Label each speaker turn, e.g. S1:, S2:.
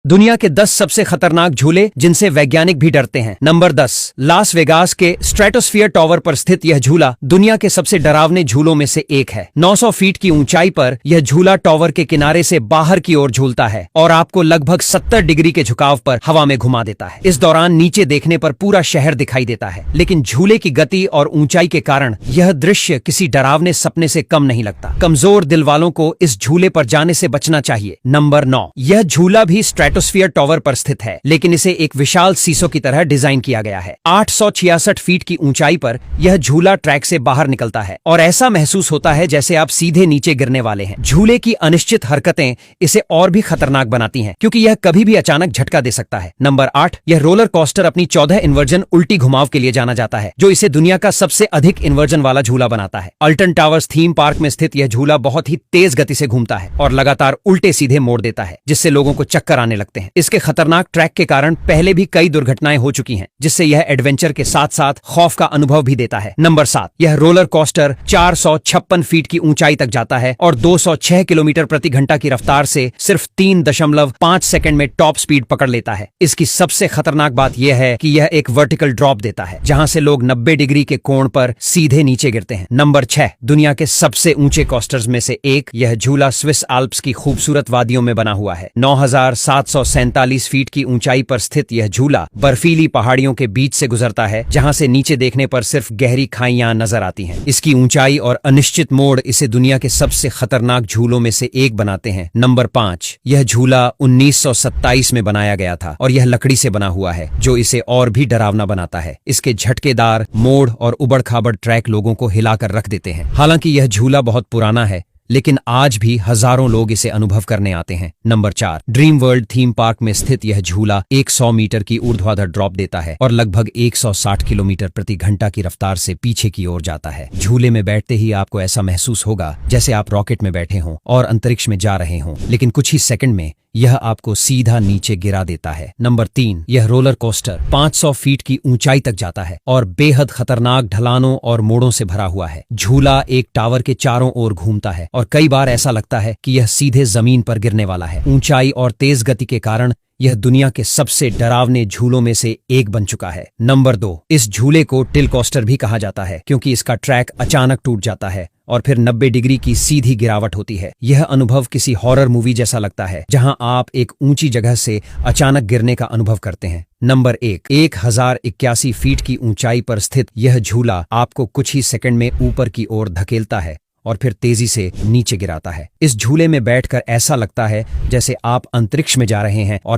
S1: दुनिया के 10 सबसे खतरनाक झूले जिनसे वैज्ञानिक भी डरते हैं। नंबर 10, लास वेगास के स्ट्रेटोस्फियर टावर पर स्थित यह झूला दुनिया के सबसे डरावने झूलों में से एक है। 900 फीट की ऊंचाई पर यह झूला टावर के किनारे से बाहर की ओर झूलता है और आपको लगभग 70 डिग्री के झुकाव पर हवा में घुमा देता है। इस दौरान नीचे देखने पर पूरा शहर दिखाई देता है, लेकिन झूले की गति और ऊंचाई के कारण यह दृश्य किसी डरावने सपने से कम नहीं लगता। कमजोर दिल वालों को इस झूले पर जाने से बचना चाहिए। नंबर 9, यह झूला भी स्ट्रेटोस्फियर टावर पर स्थित है, लेकिन इसे एक विशाल सीसो की तरह डिजाइन किया गया है। 866 फीट की ऊंचाई पर यह झूला ट्रैक से बाहर निकलता है और ऐसा महसूस होता है जैसे आप सीधे नीचे गिरने वाले हैं। झूले की अनिश्चित हरकतें इसे और भी खतरनाक बनाती हैं, क्योंकि यह कभी भी अचानक झटका दे सकता है। नंबर 8, यह रोलर कोस्टर अपनी 14 इन्वर्जन उल्टी घुमाव के लिए जाना जाता है, जो इसे दुनिया का सबसे अधिक इन्वर्जन वाला झूला बनाता है। अल्टन टावर्स थीम पार्क में स्थित यह झूला बहुत ही तेज गति से घूमता है और लगातार उल्टे सीधे मोड़ देता है, जिससे लोगों को चक्कर आने लगते हैं। इसके खतरनाक ट्रैक के कारण पहले भी कई दुर्घटनाएं हो चुकी हैं, जिससे यह एडवेंचर के साथ साथ खौफ का अनुभव भी देता है। नंबर 7, यह रोलर कोस्टर 456 फीट की ऊंचाई तक जाता है और 206 किलोमीटर प्रति घंटा की रफ्तार से सिर्फ 3.5 सेकंड में टॉप स्पीड पकड़ लेता है। इसकी सबसे खतरनाक बात यह है कि यह एक वर्टिकल ड्रॉप देता है, जहां से लोग 90 डिग्री के कोण पर सीधे नीचे गिरते हैं। नंबर 6, दुनिया के सबसे ऊंचे कोस्टर्स में से एक, यह झूला स्विस आल्प्स की खूबसूरत वादियों में बना हुआ है। 9747 फीट की ऊंचाई पर स्थित यह झूला बर्फीली पहाड़ियों के बीच से गुजरता है, जहां से नीचे देखने पर सिर्फ गहरी खाइयां नजर आती हैं। इसकी ऊंचाई और अनिश्चित मोड़ इसे दुनिया के सबसे खतरनाक झूलों में से एक बनाते हैं। नंबर 5, यह झूला 1927 में बनाया गया था और यह लकड़ी से बना हुआ है, जो इसे और भी डरावना बनाता है। इसके झटकेदार मोड़ और उबड़-खाबड़ ट्रैक लोगों को हिलाकर रख देते हैं। हालांकि यह झूला बहुत पुराना है, लेकिन आज भी हजारों लोग इसे अनुभव करने आते हैं। Number 4, dream world theme park में स्थित यह झूला 100 मीटर की ऊर्ध्वाधर ड्रॉप देता है और लगभग 160 किलोमीटर प्रति घंटा की रफ्तार से पीछे की ओर जाता है। झूले में बैठते ही आपको ऐसा महसूस होगा जैसे आप रॉकेट में बैठे हों और अंतरिक्ष में जा रहे हों, लेकिन कुछ ही सेकंड में यह आपको सीधा नीचे गिरा देता है। नंबर 3, यह रोलर कोस्टर 500 फीट की ऊंचाई तक जाता है और बेहद खतरनाक ढलानों और मोड़ों से भरा हुआ है। झूला एक टावर के चारों ओर घूमता है और कई बार ऐसा लगता है कि यह सीधे जमीन पर गिरने वाला है। ऊंचाई और तेज गति के कारण यह दुनिया के सबसे डरावने झूलों में से एक बन चुका है। नंबर 2, इस झूले को टिल कोस्टर भी कहा जाता है, क्योंकि इसका ट्रैक अचानक टूट जाता है और फिर 90 डिग्री की सीधी गिरावट होती है। यह अनुभव किसी हॉरर मूवी जैसा लगता है, जहां आप एक ऊंची जगह से अचानक गिरने का अनुभव करते हैं। नंबर 1, 1081 फीट की ऊंचाई पर स्थित यह झूला आपको कुछ ही सेकंड में ऊपर की ओर धकेलता है और फिर तेजी से नीचे गिराता है। इस झूले में बैठकर ऐसा लगता है जैसे आप अंतरिक्ष में जा रहे हैं और